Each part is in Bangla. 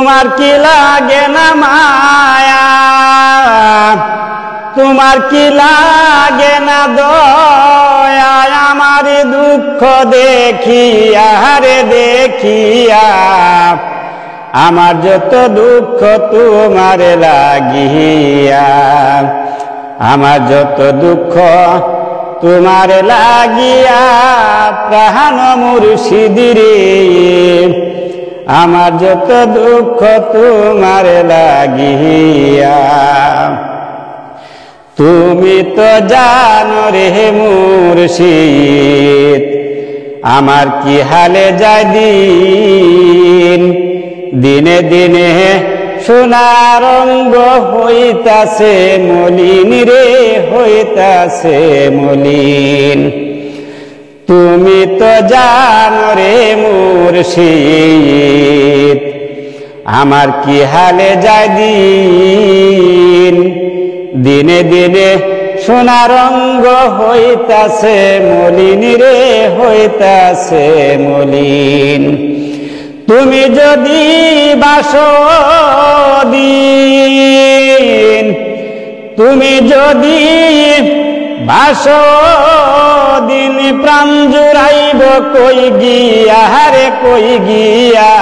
তোমার কি লাগে না মায়া, তোমার কি লাগে না দয়া, আমার দুঃখ দেখিয়া রে দেখিয়া, আমার যত দুঃখ তোমার লাগিয়া, আমার যত দুঃখ তোমার লাগিয়া, প্রাণ মুর্শিদিরে, আমার যত দুঃখ তোমার লাগিয়া। তুমি তো জানো রে মুর্শিদ, আমার কি হালে যায় দিন, দিনে দিনে সোনার রঙ্গ হইতাছে মলিন রে, হইতাছে মলিন। তুমি তো জানো রে মুর্শিদ, আমার কি হালে যায় দিন, দিনে দিনে সোনার রঙ্গ হইতাছে মলিন রে, হইতাছে মলিন। তুমি যদি বাসো দিন, তুমি যদি বাসো দিন, প্রাণ জুড়াইব কই গিয়া রে কই গিয়া,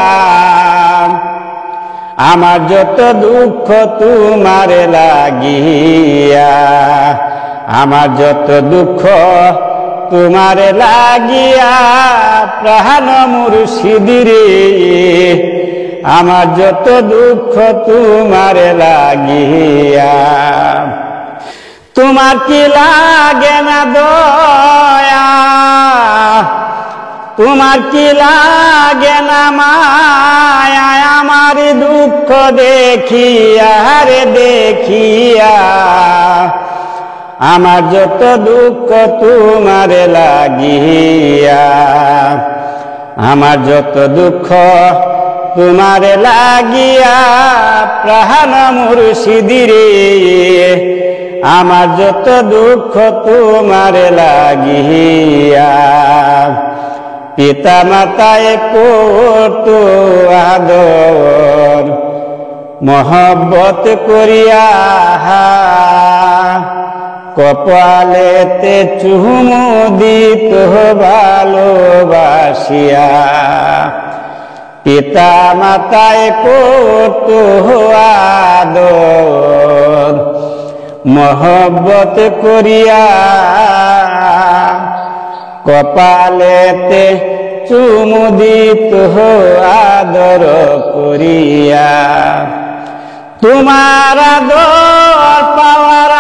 আমার যত দুঃখ তোমার লাগিয়া, আমার যত দুঃখ তোমার লাগিয়া, প্রাণ মুর্শিদিরে, আমার যত দুঃখ তোমার লাগিয়া। তোমার কি লাগে না দয়া, তোমার কি লাগে না মায়া, আমার দুঃখ দেখিয়া রে দেখিয়া, আমার যত দুঃখ তোমার লাগিয়া, আমার যত দুঃখ তোমার লাগিয়া, প্রাণ মুর্শিদিরে, আমার যত দুঃখ তোমার লাগিয়া। পিতা মাতায় করত আদর মহব্বত করিয়া, কপালেতে চুমু দিত ভালোবাসিয়া। পিতা মাতায় করত আদর মহব্বত করিয়া, কপালেতে চুমু দিত আদর করিয়া। তোমার আদর পাওয়ার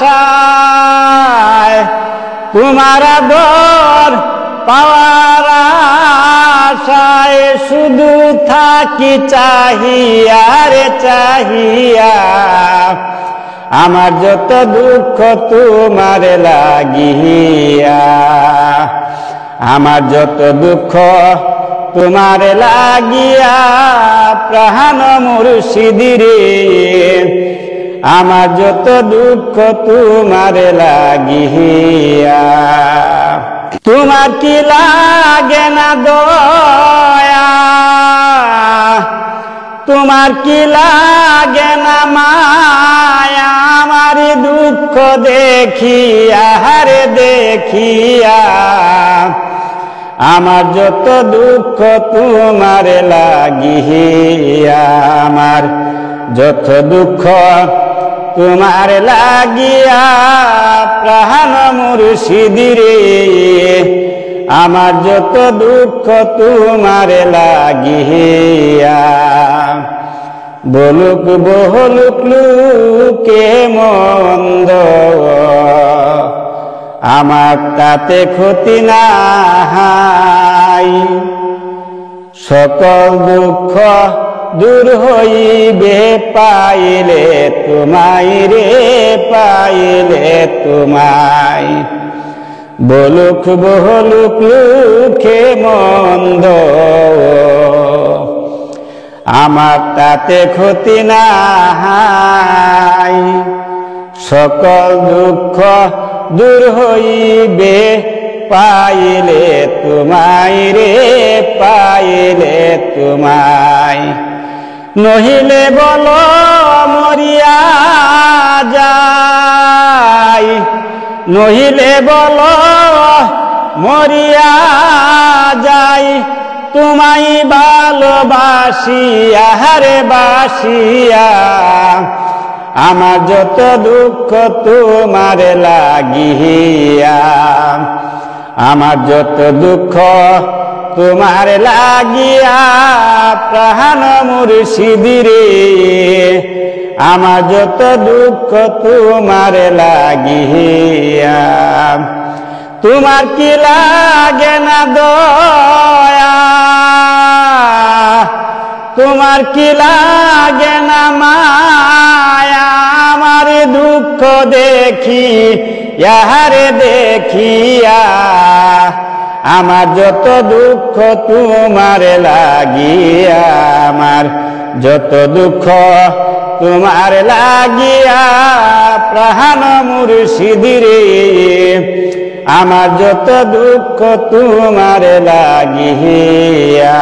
আশায়, তোমার আদর পাওয়ার আশায়, শুধু থাকি চাহিয়া রে চাহিয়া, আমার যত দুঃখ তোমার লাগিয়া, আমার যত দুঃখ তোমার লাগিয়া, প্রাণ মুর্শিদিরে, আমার যত দুঃখ তোমার লাগিয়া। তোমার কি লাগে না দয়া, তোমার কি লাগে না মায়া, আমার দুঃখ দেখিয়া রে দেখিয়া, আমার যত দুঃখ তোমার লাগিয়া, আমার যত দুঃখ তোমার লাগিয়া, প্রাণ মুর্শিদিরে, আমার যত দুঃখ তোমার লাগিয়া। বলুক বলুক লোকে মন্দ, আমার তাতে ক্ষতি নাই, সকল দুঃখ দূর হইবে পাইলে তোমায় রে, পাইলে তোমায়। বলুক বলুক লোকে মন্দ, আমার তাতে ক্ষতি নাই, সকল দুঃখ দূর হইবে পাইলে তোমায় রে, পাইলে তোমায়। নহিলে বলো মরিয়া যাই, নহিলে বলো মরিয়া যাই, তোমায় ভালোবাসিয়া রে বাসিয়া, আমার যত দুঃখ তোমার লাগিয়া, আমার যত দুঃখ তোমার লাগিয়া, প্রাণ মুর্শিদিরে, আমার যত দুঃখ তোমার লাগিয়া। তোমার কি লাগে না দয়া, তোমার কি লাগে না মায়া, আমার দুঃখ দেখি ইহারে দেখিয়া, আমার যত দুঃখ তোমার লাগিয়া, আমার যত দুঃখ তোমার লাগিয়া, প্রাণ মুর্শিদিরে, আমার যত দুঃখ তোমার লাগিয়া।